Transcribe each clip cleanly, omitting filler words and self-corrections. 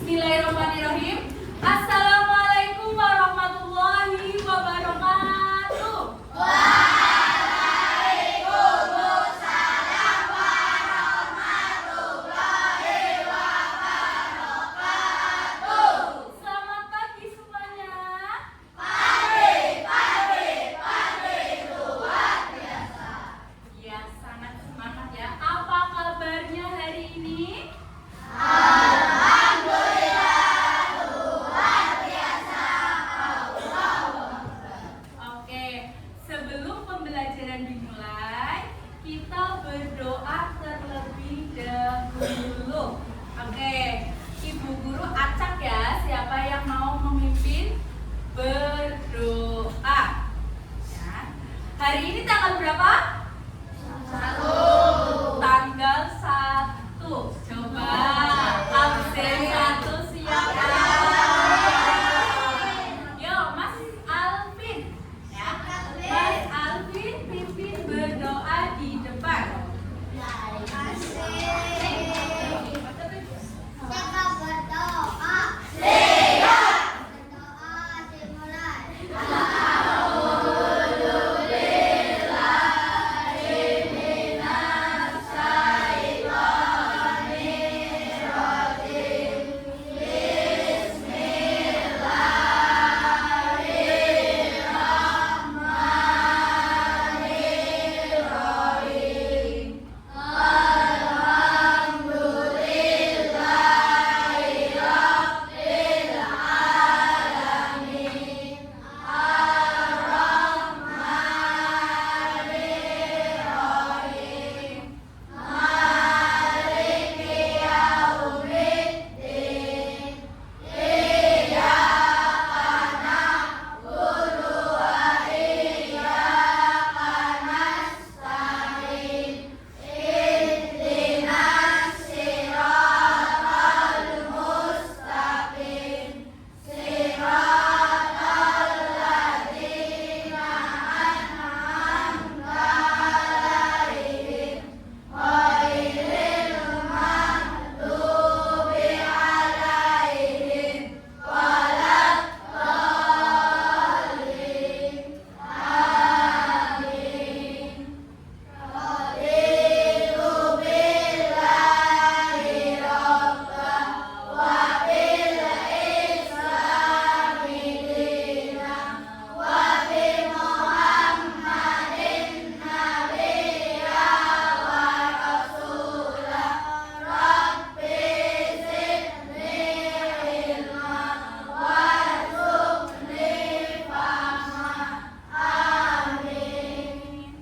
Bismillahirrahmanirrahim. Assalamualaikum warahmatullahi wabarakatuh. Waalaikumsalam warahmatullahi wabarakatuh. Selamat pagi semuanya. Pagi luar biasa. Ya, sangat semangat ya. Apa kabarnya hari ini? Alhamdulillah luar biasa. Oke, sebelum pembelajaran dimulai, kita berdoa terlebih dahulu. Oke, Ibu Guru acak ya, siapa yang mau memimpin berdoa. Ya. Hari ini tanggal berapa? Tanggal 1. Coba absen 1 siapa? Yo, Mas Alvin. Ya. Mas Alvin pimpin berdoa di depan.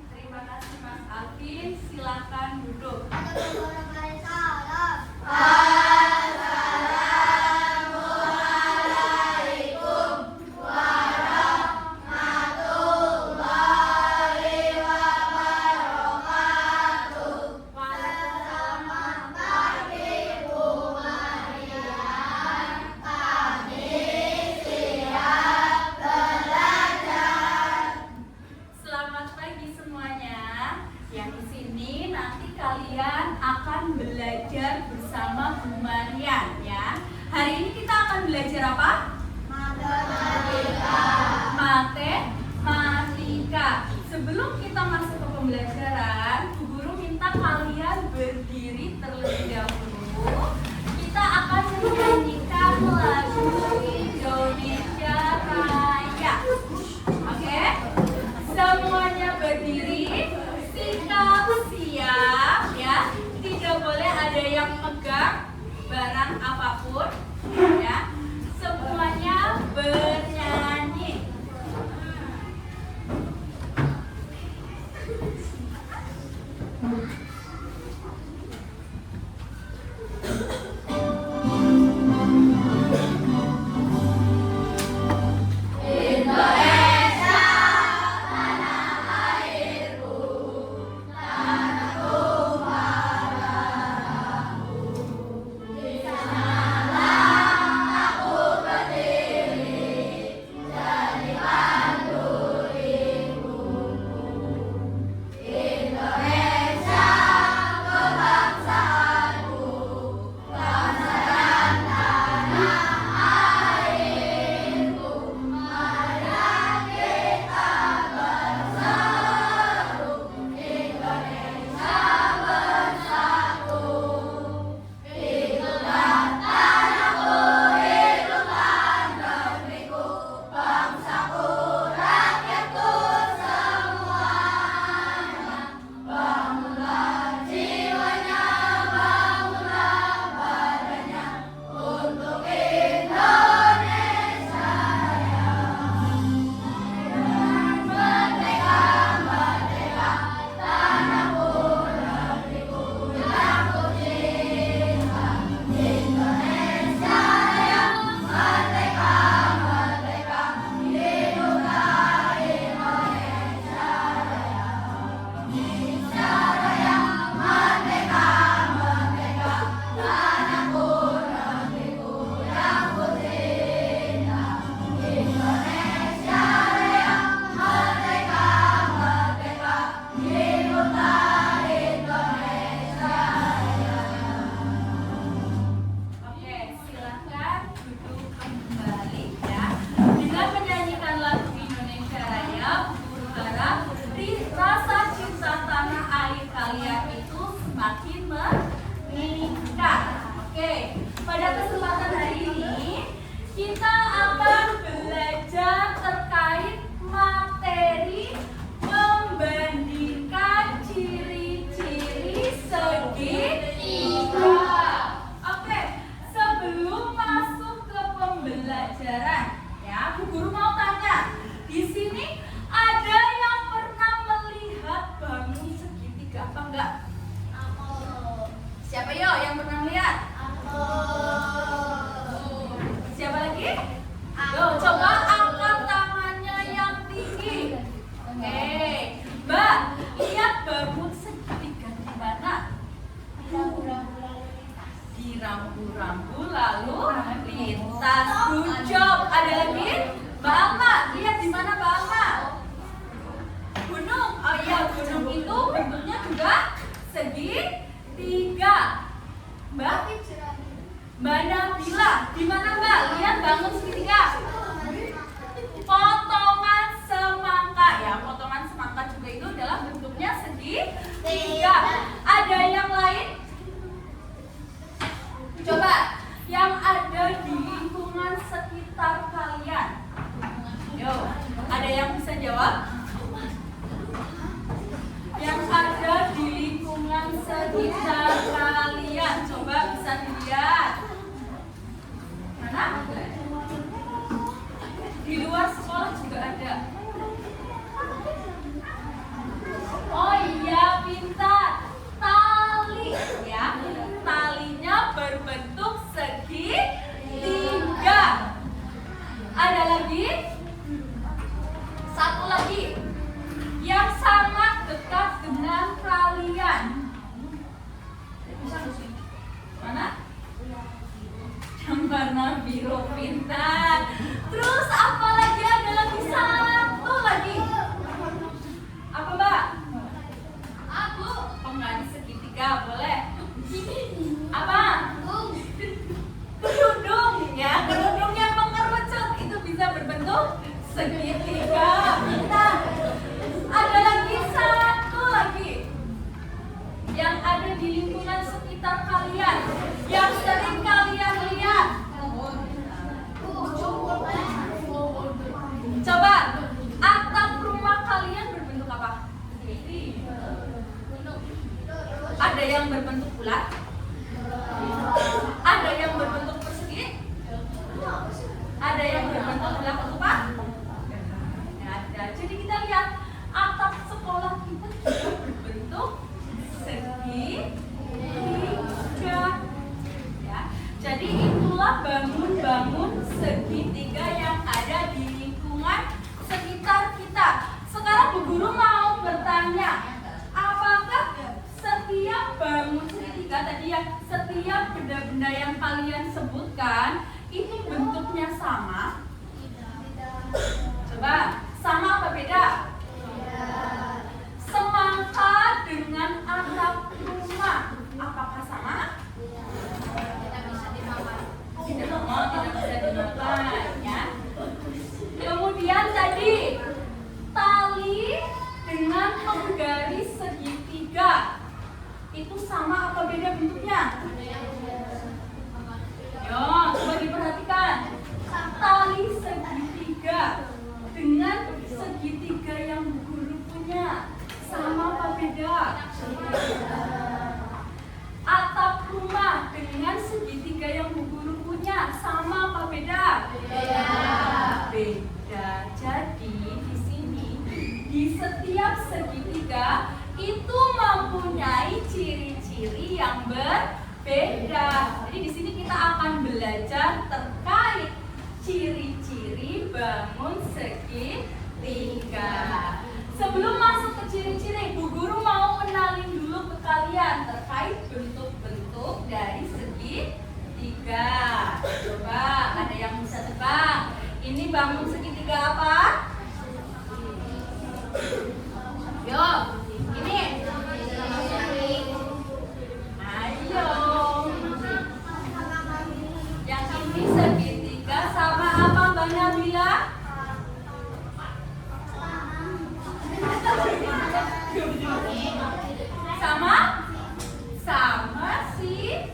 Terima kasih Mas Alvin, silakan duduk. Selamat pagi semuanya. Yang di sini nanti kalian akan belajar bersama Bu Marian ya. Hari ini kita akan belajar apa? Matematika. Sebelum kita masuk ke pembelajaran, Bu Guru minta kalian berdiri terlebih dahulu. Kita akan menyanyikan lagu Indonesia Raya. Oke? Semuanya berdiri, sikap siap ya. Tidak boleh ada yang megang barang apapun ya. Semuanya bernyanyi. Aku berdiri Oke, pada kesempatan hari ini kita akan belajar terkait materi membandingkan ciri-ciri segitiga. Oke, sebelum masuk ke pembelajaran, ya, Bu Guru mau tanya, di sini ada yang pernah melihat bangun segitiga apa enggak? Siapa yo yang pernah melihat? Siapa lagi? Yo, coba angkat tangannya yang tinggi. Oke, Mbak, lihat bangun segitiga di mana? Di rambu-rambu lalu lintas. Good job. Ada lagi? Mbak Alma, lihat di mana Mbak Alma? Gunung. Oh iya, gunung itu bentuknya juga segitiga. Mbak Nabila, di mana Mbak? Lihat bangun segitiga. Potongan semangka, ya, potongan semangka juga itu adalah bentuknya segitiga. Ada yang lain? Coba, yang ada di lingkungan sekitar kalian. Yo, ada yang bisa jawab? Yang ada di lingkungan sekitar kalian, coba bisa dilihat. Mana? Di luar sekolah juga ada. Oh iya, pintar. Tali, ya. Talinya berbentuk segitiga. Ada lagi? Satu lagi yang sangat dekat dengan kalian. Mana? Yang warna biru, pintar. Terus apa lagi? Ada lagi satu lagi. Apa Mbak? Aku penggani segitiga, boleh? Apa? Kerudung, ya, kerudung yang mengerucut itu bisa berbentuk segitiga. Pintar. Ada lagi satu lagi yang ada di lingkungan sekitar kalian, yang sering kalian lihat. Coba, atap rumah kalian berbentuk apa? Ada yang berbentuk bulat, ada yang berbentuk persegi, ada yang berbentuk bulat ketupat. Ada. Jadi kita lihat atap sekolah kita juga berbentuk segitiga. Ya. Jadi itulah bangun-bangun segitiga yang ada di lingkungan sekitar kita. Sekarang Bu Guru mau bertanya, apakah setiap bangun segitiga tadi ya, setiap benda-benda yang kalian sebutkan itu bentuknya sama? Coba, sama apa beda? Semangka dengan atap rumah, apakah sama? Tidak, oh, tidak bisa dimakan, ya. Kemudian tadi tali dengan penggaris segitiga itu sama apa beda bentuknya? Yo, coba diperhatikan. Tali segitiga dengan segitiga yang Bu Guru punya sama apa beda? Atap rumah dengan segitiga yang Bu Guru punya sama apa beda? Beda. Jadi di sini di setiap segitiga itu mempunyai ciri-ciri yang berbeda. Jadi di sini kita akan belajar terkait ciri-ciri bangun segitiga. Sebelum masuk ke ciri-ciri, Bu Guru mau kenalin dulu ke kalian terkait bentuk-bentuk dari segitiga. Coba ada yang bisa tebak. Ini bangun segitiga apa? Yo, ini. Ayo. Yang ini segitiga sama apa Mbak Nabila? Sama? Sama sisi.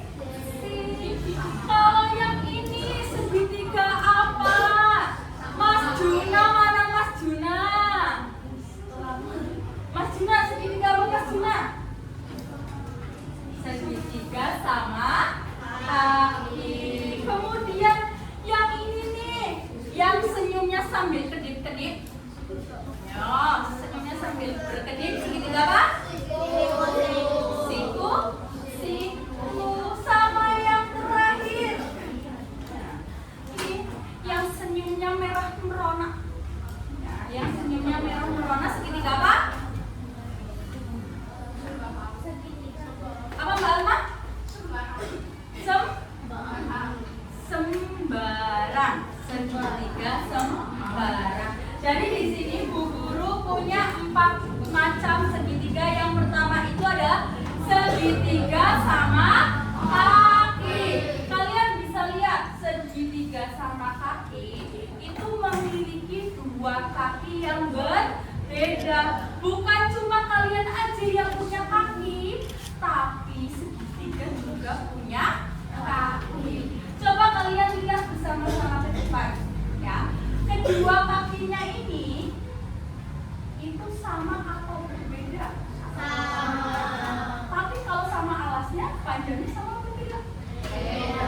segitiga sembarang. Jadi di sini Bu Guru punya 4 macam segitiga. Yang pertama itu adalah segitiga sama kaki. Kalian bisa lihat segitiga sama kaki itu memiliki 2 kaki yang berbeda. Bukan cuma kalian aja yang punya kaki, tapi segitiga juga punya kaki. Coba kalian lihat bersama-sama ke depan, ya. Kedua kakinya ini itu sama atau berbeda? Sama. Tapi kalau sama alasnya, panjangnya sama atau berbeda? Beda.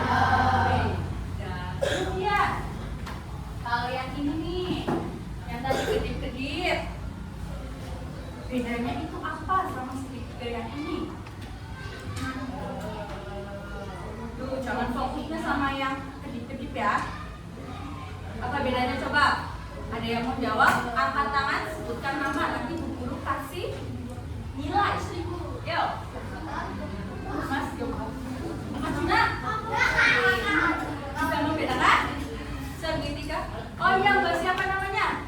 Beda. Kemudian kalau yang ini nih, yang tadi kedip-kedip, bedanya itu apa sama segitiga yang ini? Tuh, jangan fokusnya sama yang kedip-kedip ya. Apa bedanya coba? Ada yang mau jawab? Angkat tangan, sebutkan nama, nanti Bu Guru kasih nilai. Yo. Mas, yo. Mas Juna. Bisa membedakan segitiga? Oh iya, Mbak, siapa namanya?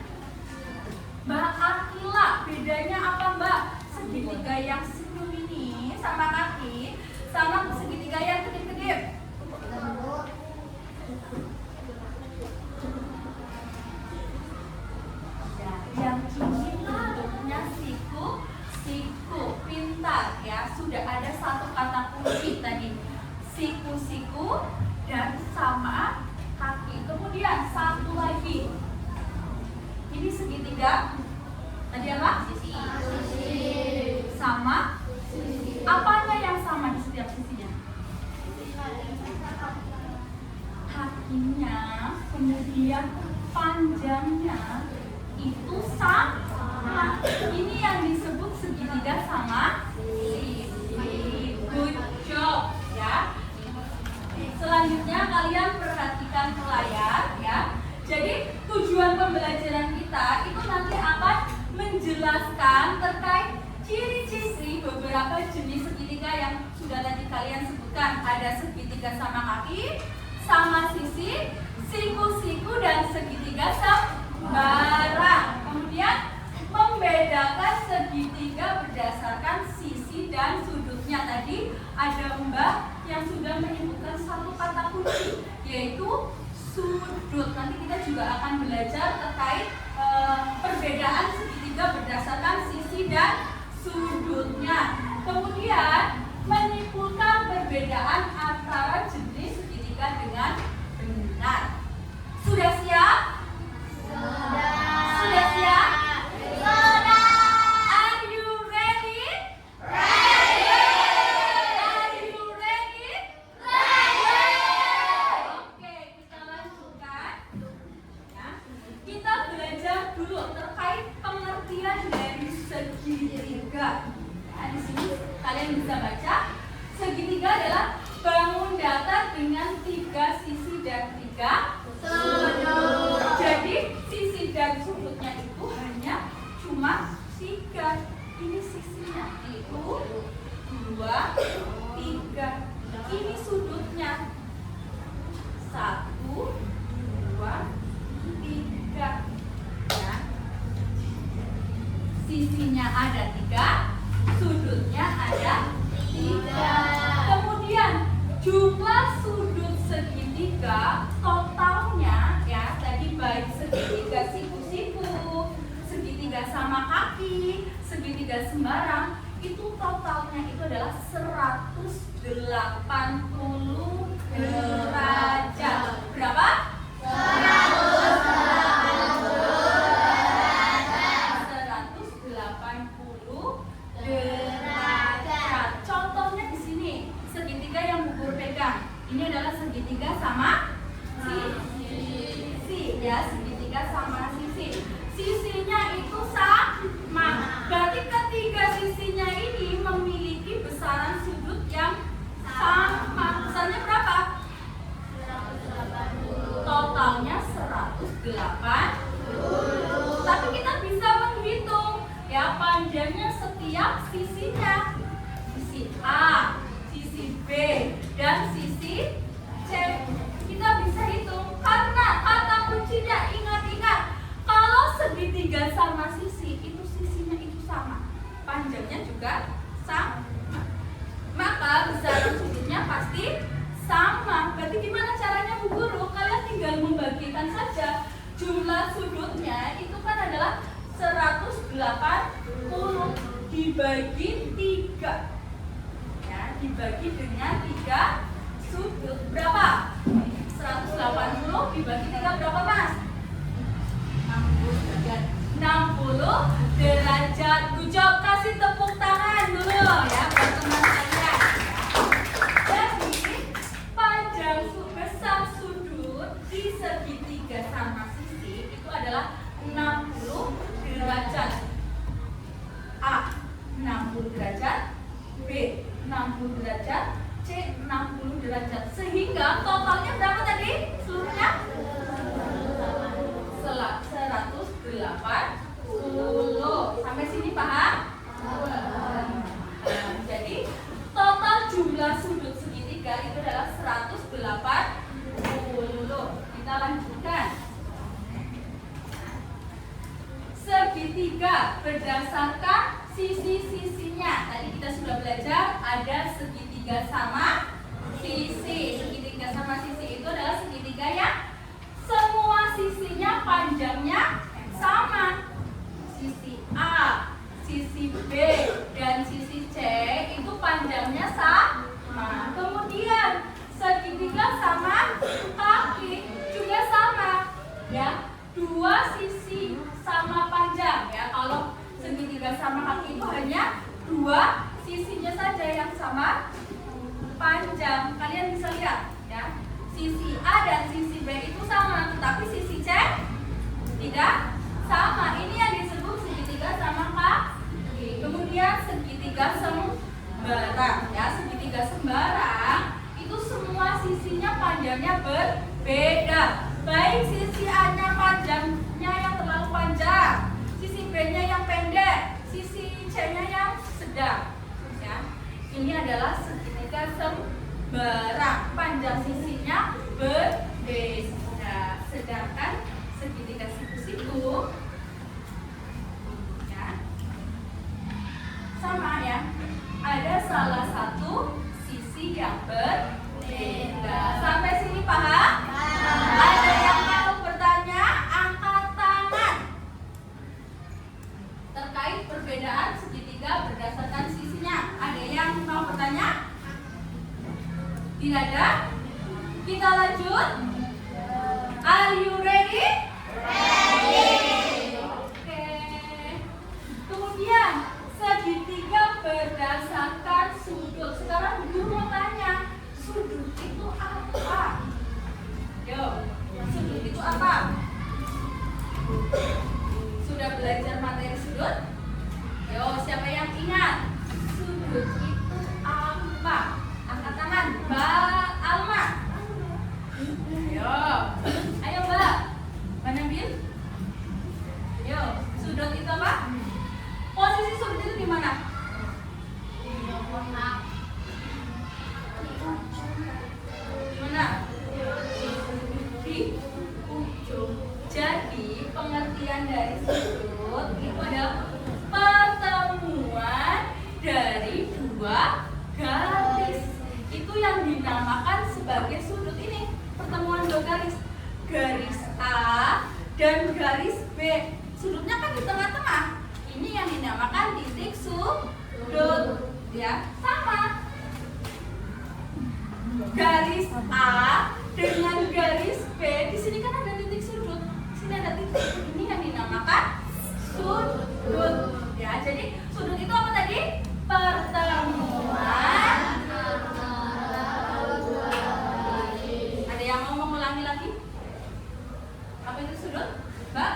Mbak Akila. Bedanya apa, Mbak? Segitiga yang senyum ini sama kaki, sama segitiga yang kedip-kedip. Yang ini bentuknya siku pintar ya. Sudah ada 1 kata kunci tadi, siku dan sama kaki. Kemudian 1 lagi, ini segitiga tadi apa? Sisi. Sama apanya yang sama di setiap sisinya? Kakinya, kemudian panjangnya itu sama. Ini yang disebut segitiga sama sisi. Good job ya. Selanjutnya kalian perhatikan ke layar ya. Jadi tujuan pembelajaran kita itu nanti akan menjelaskan terkait ciri-ciri beberapa jenis segitiga yang sudah tadi kalian sebutkan. Ada segitiga sama kaki, sama sisi, siku-siku, dan segitiga sembarang. Kemudian membedakan segitiga berdasarkan sisi dan sudutnya. Tadi ada Mbak yang sudah menyebutkan 1 kata kunci, yaitu sudut. Nanti kita juga akan belajar terkait perbedaan segitiga berdasarkan sisi dan sudutnya. Kemudian menyimpulkan perbedaan antara jenis segitiga dengan benar. Sudah siap? Sudah siap? Are you ready? Are you ready? Oke, kita lanjutkan. Ya. Kita belajar dulu terkait pengertian dari segitiga. Ya, di sini kalian bisa baca, segitiga adalah bangun datar dengan 3 sisi dan 3 sudut. Jadi sisi dan sudutnya itu hanya cuma 3. Ini sisinya itu 2, 3. Ini sudutnya 1, 2, 3. Ya. Sisinya ada 3, sudutnya ada 3. Kemudian jumlah sudut segitiga totalnya ya, tadi baik segitiga siku-siku, segitiga sama kaki, segitiga sembarang, itu totalnya itu adalah 180 derajat. Berapa? 180 derajat. Contohnya di sini segitiga yang Bu Guru pegang. Ini adalah segitiga sama sisi ya, segitiga sama sisi. Sisinya itu sama. Berarti ketiga sisinya ini memiliki besaran sudut yang sama. Besarnya berapa? Totalnya 180. Tapi kita bisa menghitung ya panjangnya setiap sisinya. Sisi A, sisi B, dan sisi C. Kita bisa hitung karena kata kunci sudutnya itu kan adalah 180 dibagi 3. Ya, dibagi dengan 3 sudut berapa? 180 dibagi 3 berapa, Mas? 60 derajat. Good job, kasih tepuk tangan dulu ya buat teman saya. Jadi panjang besar sudut di segitiga sama sisi itu adalah 60 derajat. A 60 derajat, B 60 derajat, C 60 derajat. Sehingga totalnya berapa tadi? Seluruhnya 180. Sampai sini paham? Jadi total jumlah sudut segitiga itu adalah 180. Kita lanjutkan. Segitiga berdasarkan sisi-sisinya. Tadi kita sudah belajar ada segitiga sama sisi. Segitiga sama sisi itu adalah segitiga yang semua sisinya panjangnya sama. Sisi A, sisi B, dan sisi C itu panjangnya sama. Kemudian segitiga sama kaki juga sama, ya. Dua sisi sama panjang, ya. Kalau segitiga sama kaki itu hanya dua sisinya saja yang sama panjang. Kalian bisa lihat, ya. Sisi A dan sisi B itu sama, tetapi sisi C tidak sama. Ini yang disebut segitiga sama kaki. Kemudian segitiga sembarang, ya. Segitiga sembarang itu semua sisinya panjangnya berbeda. Baik sisi A-nya panjangnya yang terlalu panjang, sisi B-nya yang pendek, sisi C-nya yang sedang, ya. Ini adalah segitiga sembarang, panjang sisinya berbeda. Sedangkan segitiga siku-siku, ya, sama, ya. Ada salah satu sisi yang berbeda. Sampai sini paham? Ada yang mau bertanya? Angkat tangan. Terkait perbedaan segitiga berdasarkan sisinya. Ada yang mau bertanya? Tidak ada? Kita lanjut. Are you ready? Oke. Kemudian segitiga berdasarkan sudut. Sekarang guru mau tanya, sudut itu apa? Yo, sudut itu apa? Sudah belajar materi sudut? Yo, siapa yang ingat? Sudut itu apa? Angkat tangan, Mbak Alma. Yo, ayo Mbak. Mana Bil? Yo, sudut itu apa? Posisi sudut itu di mana? Mana? Di ujung. Jadi pengertian dari sudut itu adalah pertemuan dari dua garis. Itu yang dinamakan sebagai sudut ini. Pertemuan dua garis. Garis A dan garis B. Sudutnya kan di tengah-tengah. Ini yang dinamakan titik sudut. Ya, sama. Garis A dengan garis B, di sini kan ada titik sudut. Sini ada titik. Ini yang dinamakan sudut. Ya, jadi sudut itu apa tadi? Pertemuan. Ada yang mau mengulangi lagi? Apa itu sudut, Mbak?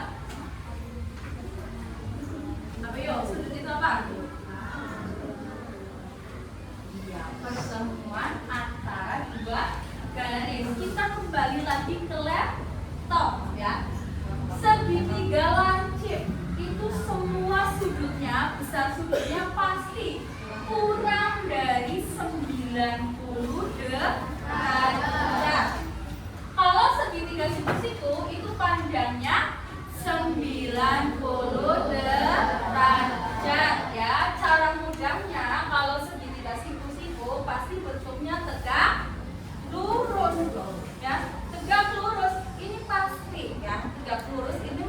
Apa yuk? Sudut itu apa? Ya, pertemuan antara dua garis. Kita kembali lagi ke laptop, ya. Segitiga lancip itu semua sudutnya, besar sudutnya pasti kurang dari 90 derajat. Kalau segitiga siku-siku itu panjangnya 90 derajat, ya. Cara mudahnya kalau segitiga siku-siku pasti bentuknya tegak lurus, ya. Tegak lurus ini pasti, ya. Tegak lurus ini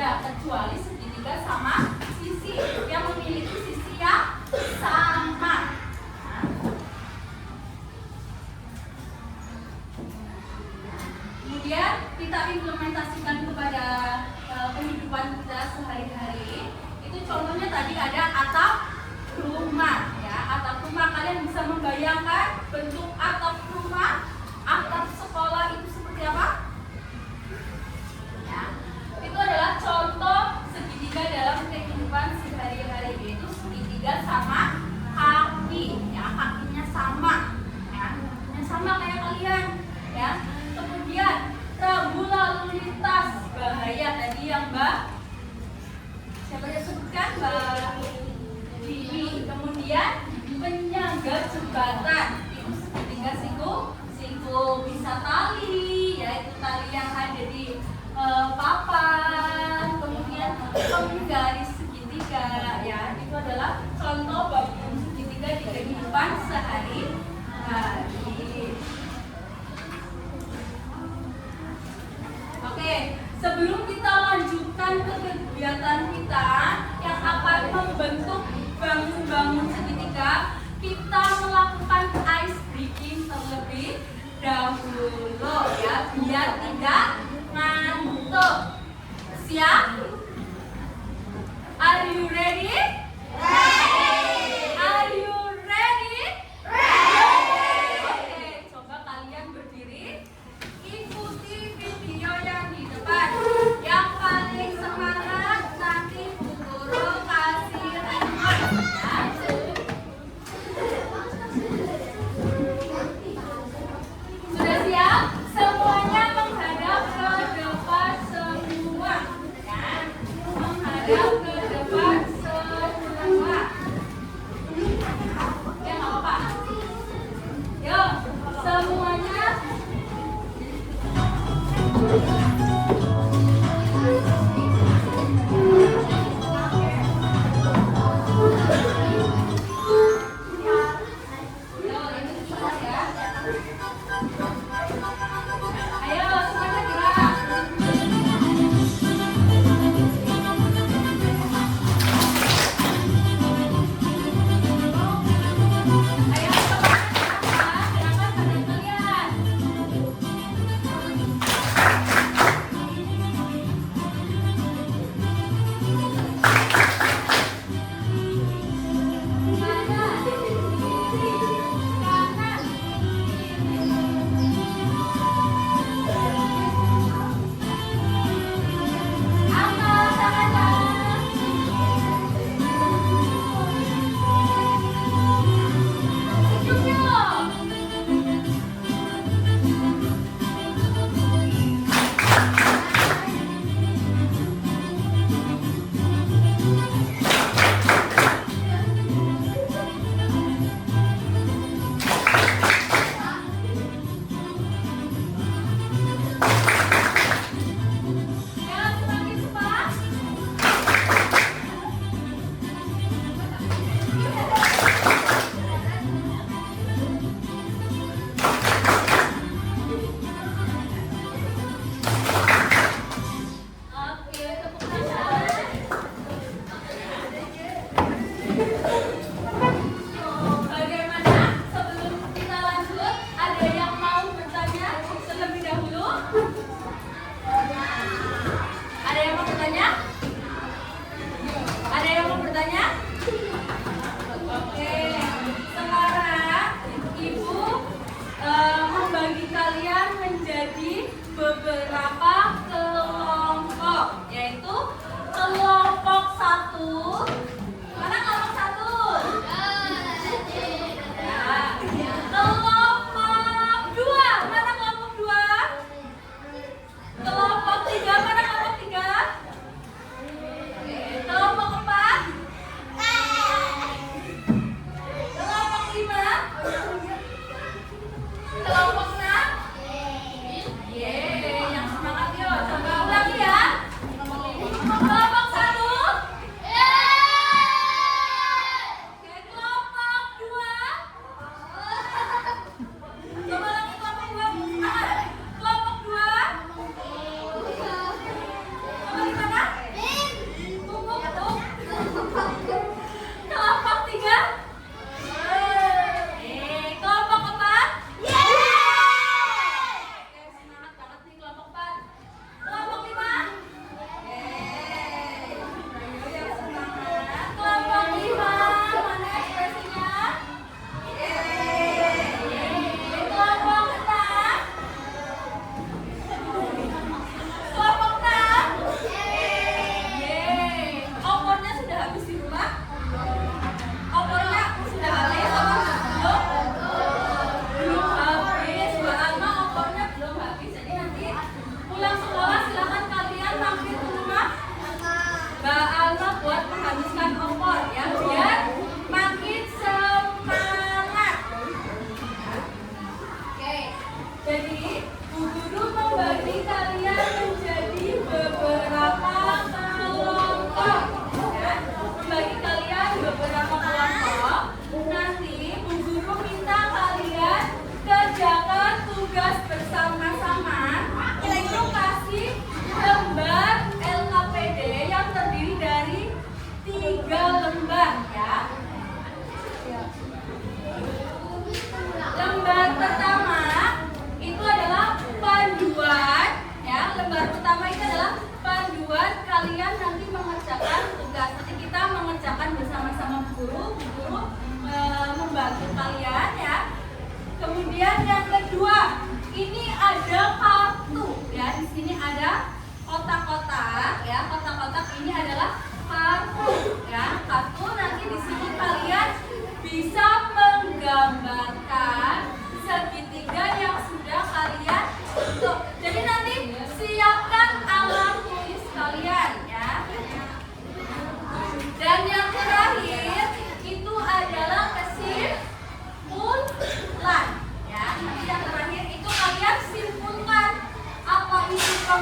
berbeda kecuali segitiga sama sisi yang memiliki sisi yang sama. Nah. Kemudian kita implementasikan kepada kehidupan kita sehari-hari. Itu contohnya tadi ada atap rumah, ya. Atap rumah, kalian bisa membayangkan bentuk atap rumah, atap sekolah itu seperti apa? Ya, itu adalah contoh segitiga dalam kehidupan sehari-hari, yaitu segitiga sama kaki, ya, kakinya sama, ya, kakinya sama kayak kalian, ya. Kemudian rambu lalu lintas bahaya tadi yang Mbak siapa yang sebutkan, Mbak Dini. Kemudian penyangga jembatan itu segitiga siku bisa tali, yaitu tali yang ada di papan. Kemudian penggaris segitiga, ya, itu adalah contoh bagian segitiga di kehidupan sehari-hari. Oke, sebelum kita lanjutkan ke kegiatan kita yang akan membentuk bangun-bangun segitiga, kita melakukan ice breaking terlebih dahulu, ya, biar tidak ngantuk. Siap? Are you ready? Are you ready? Oke, coba kalian berdiri. Ikuti video yang di depan. Yang paling semangat nanti Bu Guru kasih reward, ya. Sudah siap? Semuanya menghadap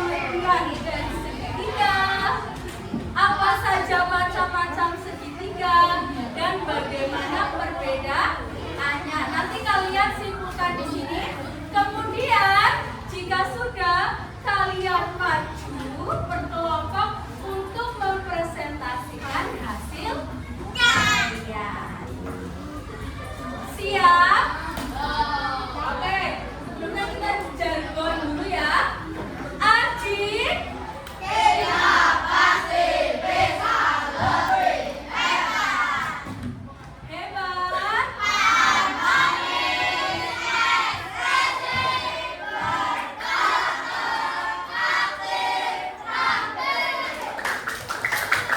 mulai dari segitiga. Apa saja macam-macam segitiga dan bagaimana perbedaannya. Nanti kalian simpulkan di sini. Kemudian jika sudah, kalian maju berkelompok untuk mempresentasikan hasilnya. Siap? Oke, sebelumnya kita jargon dulu ya. Aji, tidak pasti bisa lebih hebat. Hebat. Harmonis, ekspresif, berkarakter, aktif, tampil.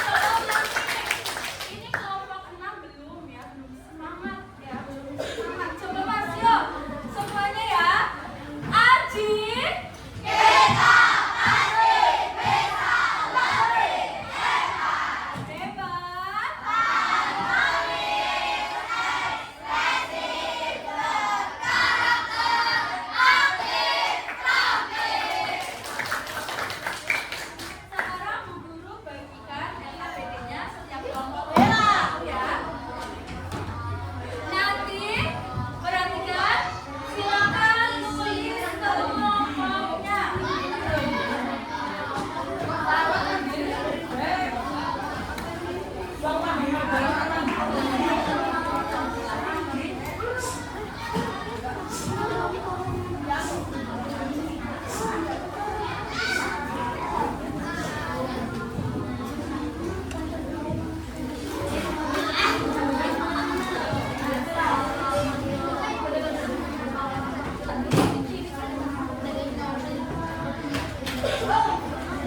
Sebelum nanti, ini kelompok 6 belum ya, belum semangat ya, belum semangat. Coba Mas, yuk semuanya ya. Aji, kita pasti bisa lebih hebat. Hebat. Harmonis, ekspresif, berkarakter, aktif, tampil. Sekarang Bu Guru bagikan LKPD-nya setiap kelompok ya. Nanti perhatikan, silakan tulis kelompoknya.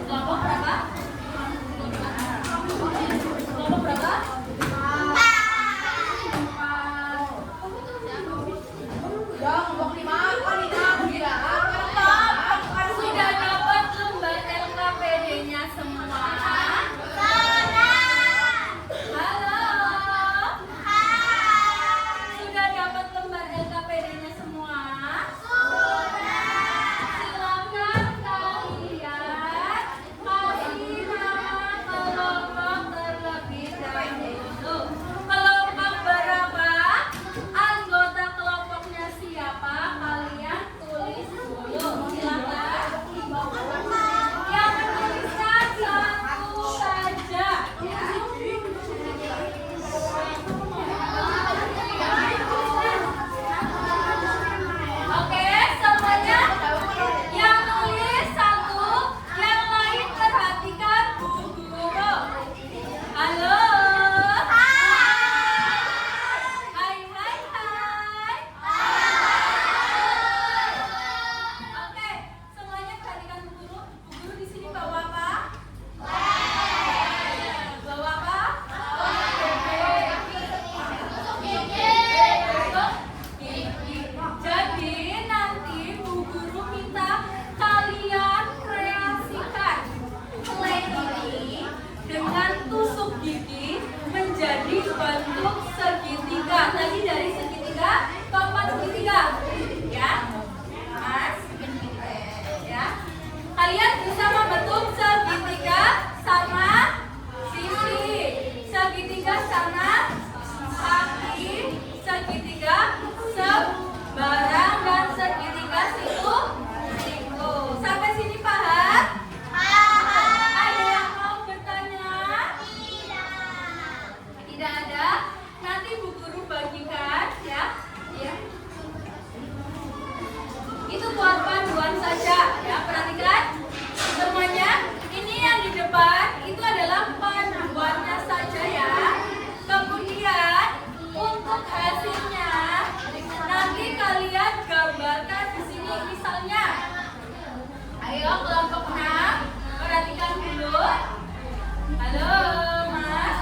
Kelompok berapa? Kelompok berapa? Sudah dapat lembar LKPD-nya semua? Halo? Sudah dapat lembar LKPD-nya semua? Silakan kalian kasih nama kelompok terlebih dahulu. Kelompok berapa? Anggota kelompoknya siapa? Kalian tulis dulu. Silakan. Yang menuliskan satu saja. Ya. Oke, semuanya yang nulis satu, yang lain perhatikan Bu Guru. Halo. Hai, hai, hai. Oke, semuanya perhatikan Bu Guru. Bu Guru di sini bawa apa? Bawa apa? Gigi. Jadi nanti Bu Guru minta kalian kreasikan clay ini dengan tusuk gigi menjadi bentuk segitiga. Tadi dari segitiga ke 4 segitiga, ya, Mas. Ya, kalian bisa membentuk segitiga sama sisi, segitiga sama kaki, segitiga sebarang, dan segitiga siku. Sampai sini paham? Ada yang mau bertanya? Tidak ada. Nanti Bu Guru bagikan ya. Ya. Itu buat panduan saja ya. Perhatikan semuanya. Ini yang di depan itu adalah panduannya saja ya. Kemudian untuk hasilnya nanti kalian gambarkan di sini misalnya. Ayo kelompok 6 perhatikan dulu. Halo Mas,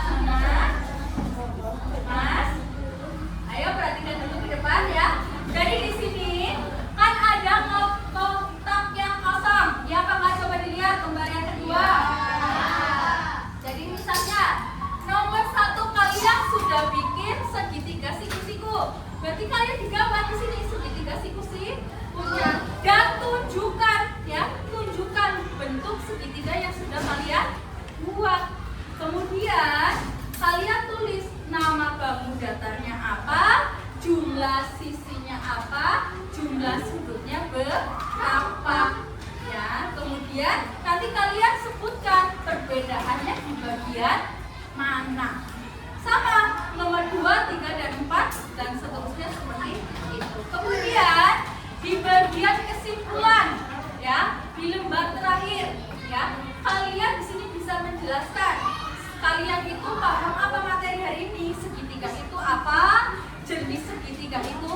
Mas. Ayo perhatikan dulu ke depan ya. Jadi di sini kan ada kotak yang kosong. Ya apa nggak, coba dilihat gambar yang kedua. Jadi misalnya nomor 1 kalian sudah bikin segitiga siku-siku. Berarti kalian digambar di sini segitiga siku-sikunya dan tunjukkan ya, tunjukkan bentuk berapa? Ya, kemudian nanti kalian sebutkan perbedaannya di bagian mana. Sama, nomor 2, 3, dan 4 dan seterusnya seperti itu. Kemudian di bagian kesimpulan, ya, di lembar terakhir, ya, kalian di sini bisa menjelaskan kalian itu paham apa materi hari ini, segitiga itu apa, jenis segitiga itu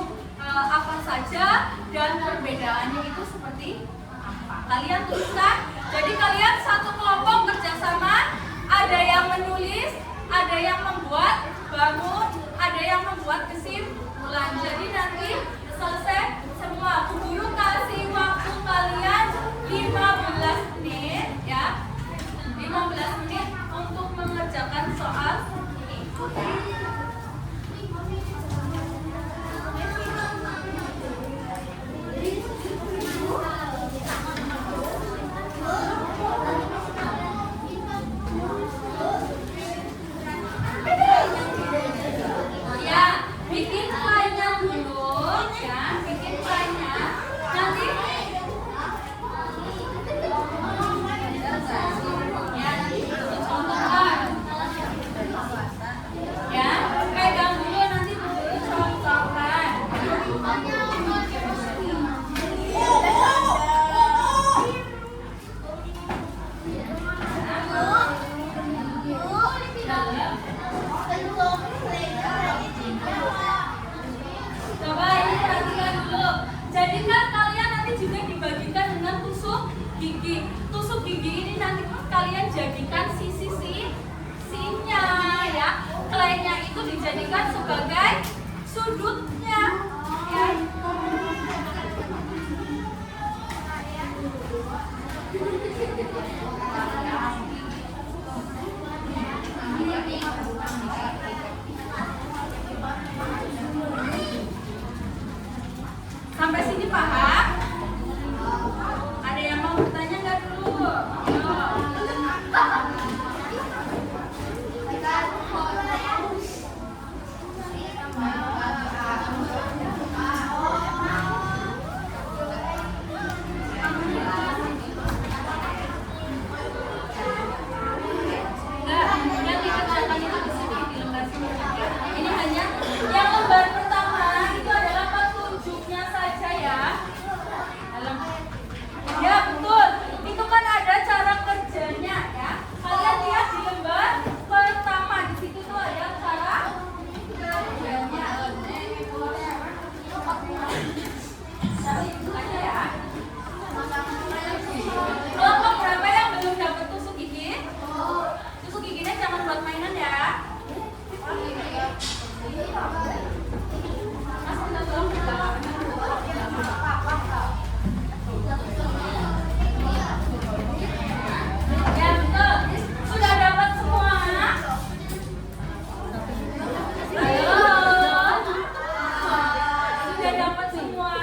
apa saja, dan perbedaannya itu seperti apa. Kalian tuliskan. Jadi kalian satu kelompok kerjasama, ada yang menulis, ada yang membuat bangun, ada yang membuat kesimpulan. Jadi nanti selesai semua, Bu Guru kasih waktu kalian 15 menit, ya, 15 menit untuk mengerjakan soal ini. Ya, bikin slide-nya dulu, ya, bikin slide-nya. Nanti ya, nanti contohkan. Ya, pegang dulu nanti dulu contohkan. Coba ini perhatikan dulu. Jadi kan kalian nanti juga dibagikan dengan tusuk gigi. Tusuk gigi ini nanti kalian jadikan sisi-sisinya, ya. Klaimnya itu dijadikan sebagai sudutnya, ya. Sampai sini paham? Ada yang mau bertanya nggak dulu? Enggak, yang dikerjakan itu di sini, di lembar sini. Ini hanya yang lembar pertama itu adalah petunjuknya saja, ya. Ya, betul. Itu kan ada cara kerjanya, ya. Kalian lihat di lembar pertama, di situ tuh ada cara kerjanya. Itu aja, ya. Kelompok berapa yang belum dapat tusuk gigi? Tusuk giginya jangan buat mainan, ya. Mas, kita tolong di belakang. Ya, betul. Sudah dapat semua? Ayo. Sudah dapat semua?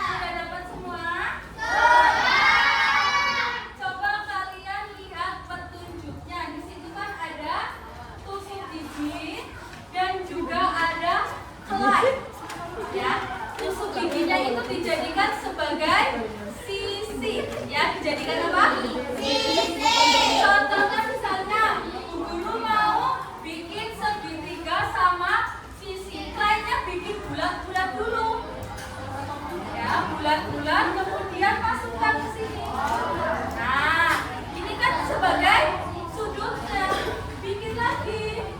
Sudah dapat semua? Coba kalian lihat petunjuknya. Di situ kan ada tusuk gigi dan juga ada kelai. Ya, tusuk giginya itu dijadikan sebagai sisi. Ya, dijadikan apa? Sisi. Contohnya misalnya, guru mau bikin segitiga sama sisi. Kelainya bikin bulat-bulat dulu. Ya, bulat-bulat kemudian masukkan ke sini. Nah, ini kan sebagai sudutnya. Bikin lagi.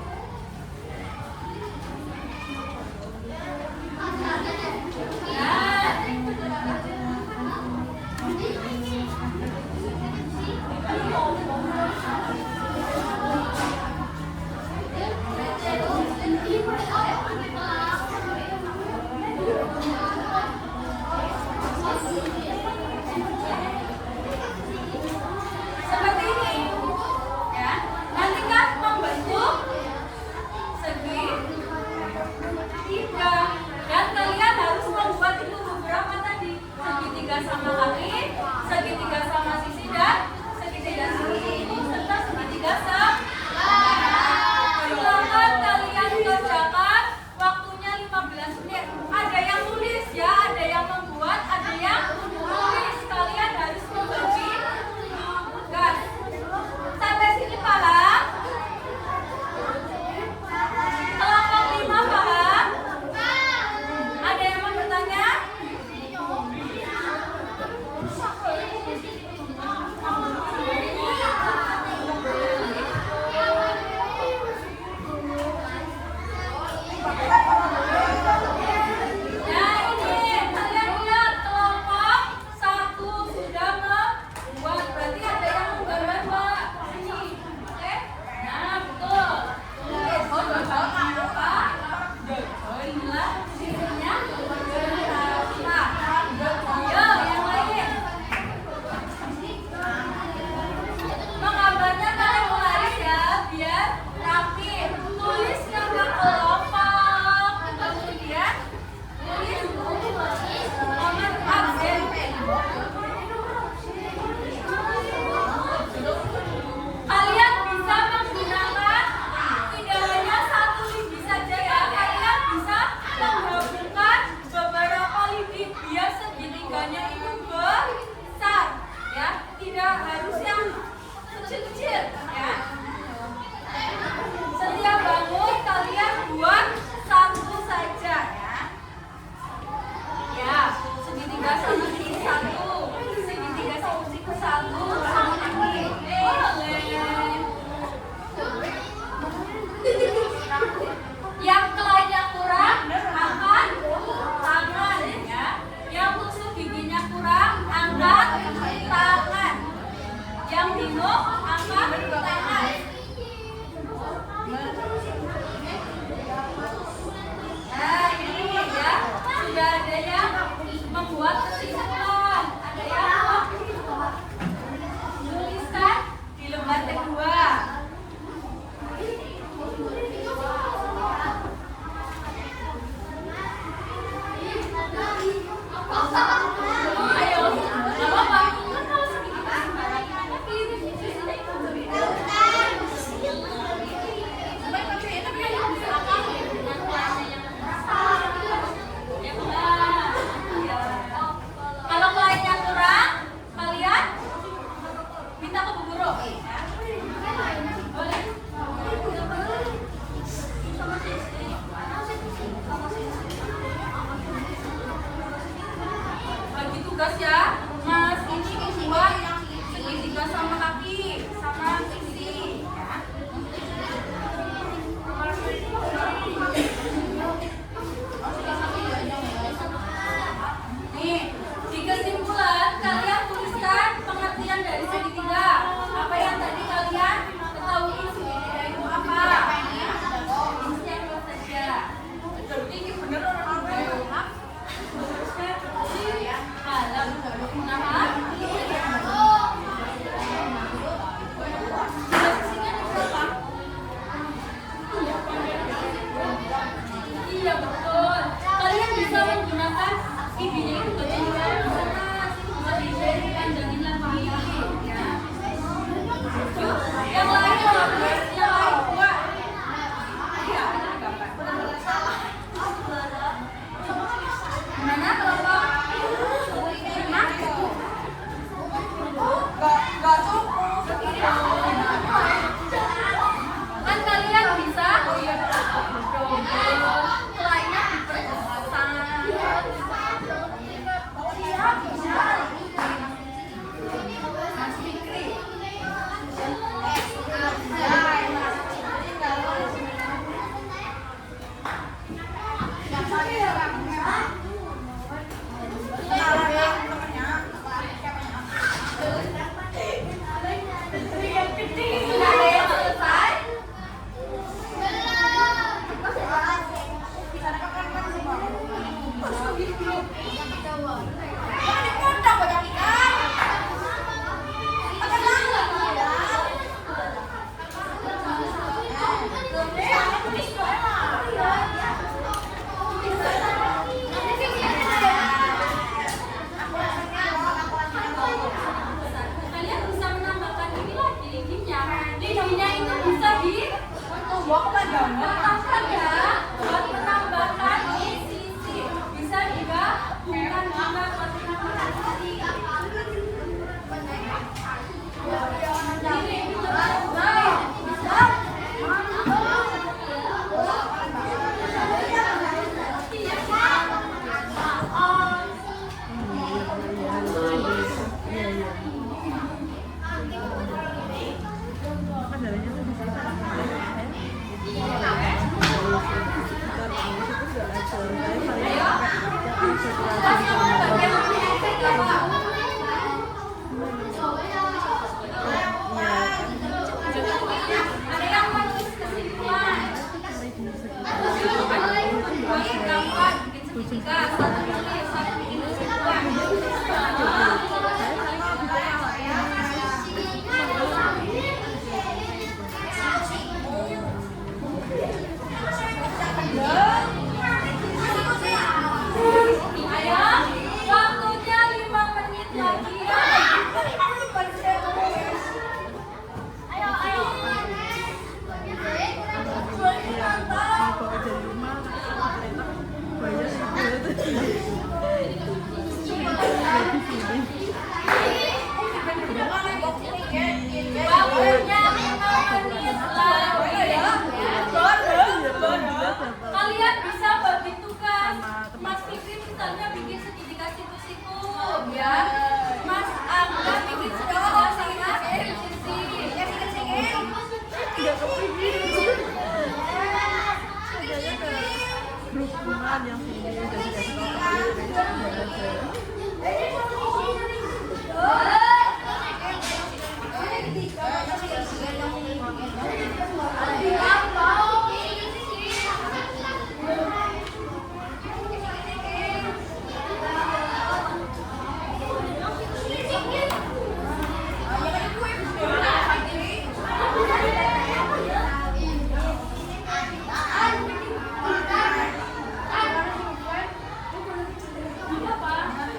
Ayo, nggak apa-apa. Kan kalau sedikit sembarangan kaki, di sini ikut cerita. Supaya pakai ini tapi yang bisa akal dengan kelasnya yang ya udah. Ya. Kalau kliennya kurang, kalian minta ke Bu Guru. Boleh? Bagi tugas ya, Mas ini buat segitiga sama kaki, sama isi ya. Nih, di kesimpulan kalian tuliskan pengertian dari segitiga. Apa yang tadi kalian ketahui segitiga itu apa? Isinya apa saja? Ini bener orang alam. Nah, iya betul. Kalian bisa menggunakan idenya itu bagaimana? Bisa dipanjangin lagi. Ya. Yang lain habis, yang lain buat. Iya, gambar. Gimana kalau kan kalian bisa lainnya diperkesan. Mas Fikri. Sudah ada yang selesai? Kalian bisa menambahkan ini lagi lidinya. Lidinya itu bisa ditambahkan ya, buat menambahkan isi-isi. Bisa digabungkan juga buat menambahkan isi. Ini baik, bisa. Ada yang menulis kesimpulan. Baik, gampang bikin segitiga. Satu tulis, satu bikin kesimpulan. Ayo, waktunya 5 menit lagi ya. Ayo. Waktunya 5 menit lagi ya. Kalian bisa bagi tugas. Mas Fikri misalnya bikin segitiga siku-siku ya. Mas Angga bikin segitiga sama sisi. Grup bunga yang sini udah dikasih tahu Apa?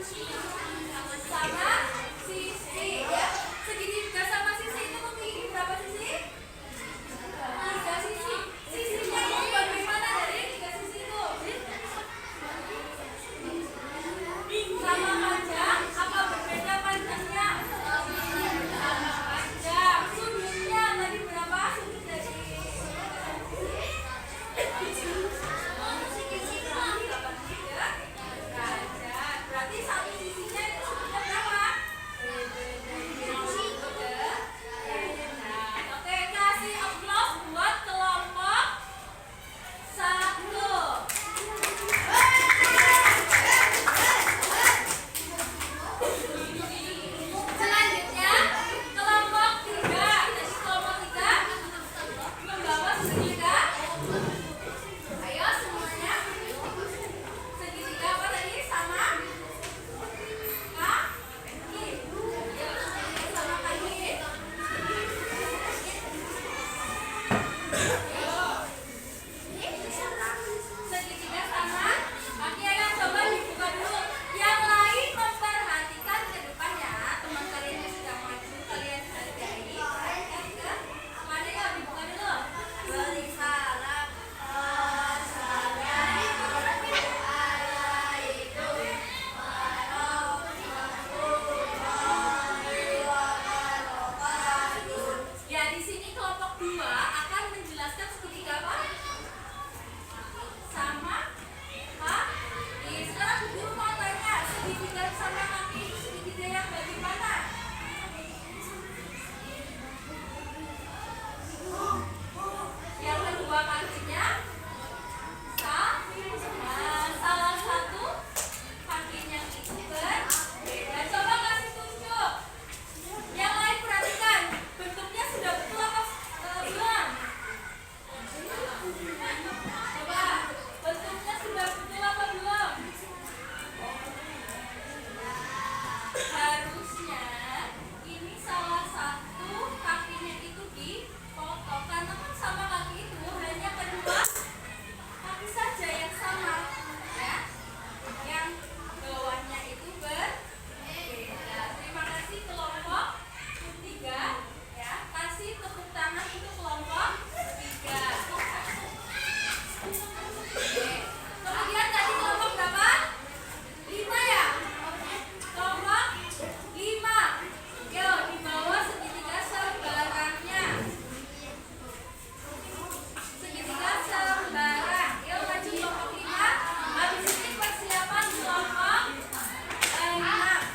sama sisi ya. Segitiga sama sisi itu memiliki berapa sisi? 3 sisi. Sisinya itu bagaimana dari 3 sisi itu? Sama panjang apa berbeda panjangnya? Sama panjang. Sudutnya tadi berapa? Sudut dari berarti satu sisinya itu sudutnya berapa? Oke, kasih applause buat kelompok 1. Selanjutnya kelompok 3. Jadi kelompok 3 membawa segitiga. Ayo semuanya. Segitiga apa tadi? Sama kaki. Ayo, sama kaki. Segitiga sama kaki. Ayo coba dibuka dulu. Yang lain memperhatikan ke depannya. Teman kalian yang sudah maju, kalian hargai. Perhatikan ke mana? Yuk dibuka dulu. Beri salam. Ya, di sini kelompok 2 akan menjelaskan segitiga apa? Sama kaki. Sekarang guru mau tanya, segitiga sama kaki itu segitiga yang bagaimana? Yang kedua kakinya salah satu kakinya itu berbeda. Coba kasih tunjuk. Yang lain perhatikan, bentuknya sudah betul apa belum? Coba, bentuknya sudah betul apa belum? Harusnya ini salah satu kakinya itu dipotong karena kan sama kaki itu hanya kedua kaki saja yang sama, ya. Yang bawahnya itu berbeda. Terima kasih kelompok 3, ya. Kasih tepuk tangan untuk kelompok 3. Oke. Kemudian tadi kelompok berapa? 5 ya? Kelompok 5. Yo, di bawah segitiga sembarangnya. Segitiga sembarang. Yo, maju kelompok 5. Habis ini persiapan kelompok 6.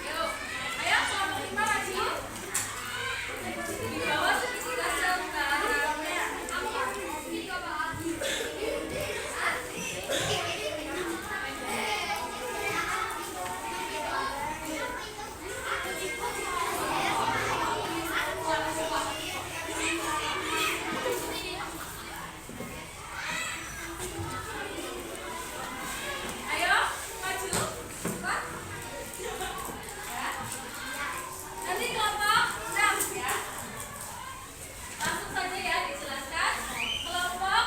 Yuk, ayo kelompok 5 maju. Di bawah segitiga sembarangnya. Ayo maju. Cepat. Ya. Nanti kelompok 6 ya. Langsung saja ya dijelaskan. Kelompok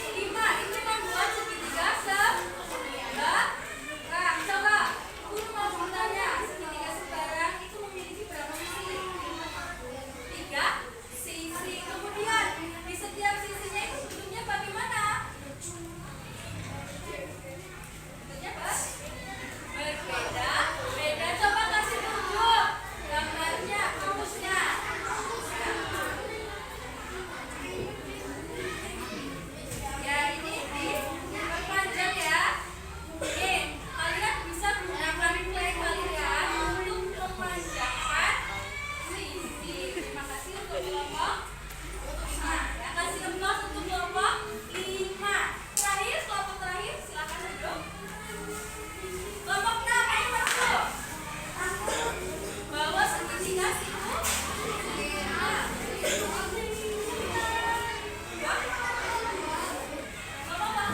5 ini membuat segitiga sembarang. Coba guru mau bertanya, segitiga sembarang itu memiliki berapa sisi? 3 sisi. Kemudian di setiap sisinya itu bentuknya bagaimana? Bentuknya berbeda. Beda. Coba kasih tunjuk gambarnya, rumusnya. Ya, ini diperpanjang ya. Oke, kalian bisa gunakan play kalian untuk memanjangkan sisi. Terima kasih untuk kelompok 5. Ya, kasih applause untuk kelompok 5. Terakhir, kelompok terakhir, silakan duduk. Kelompok 6, ayo masuk. Bawa segitiga siku. Ngomong apa?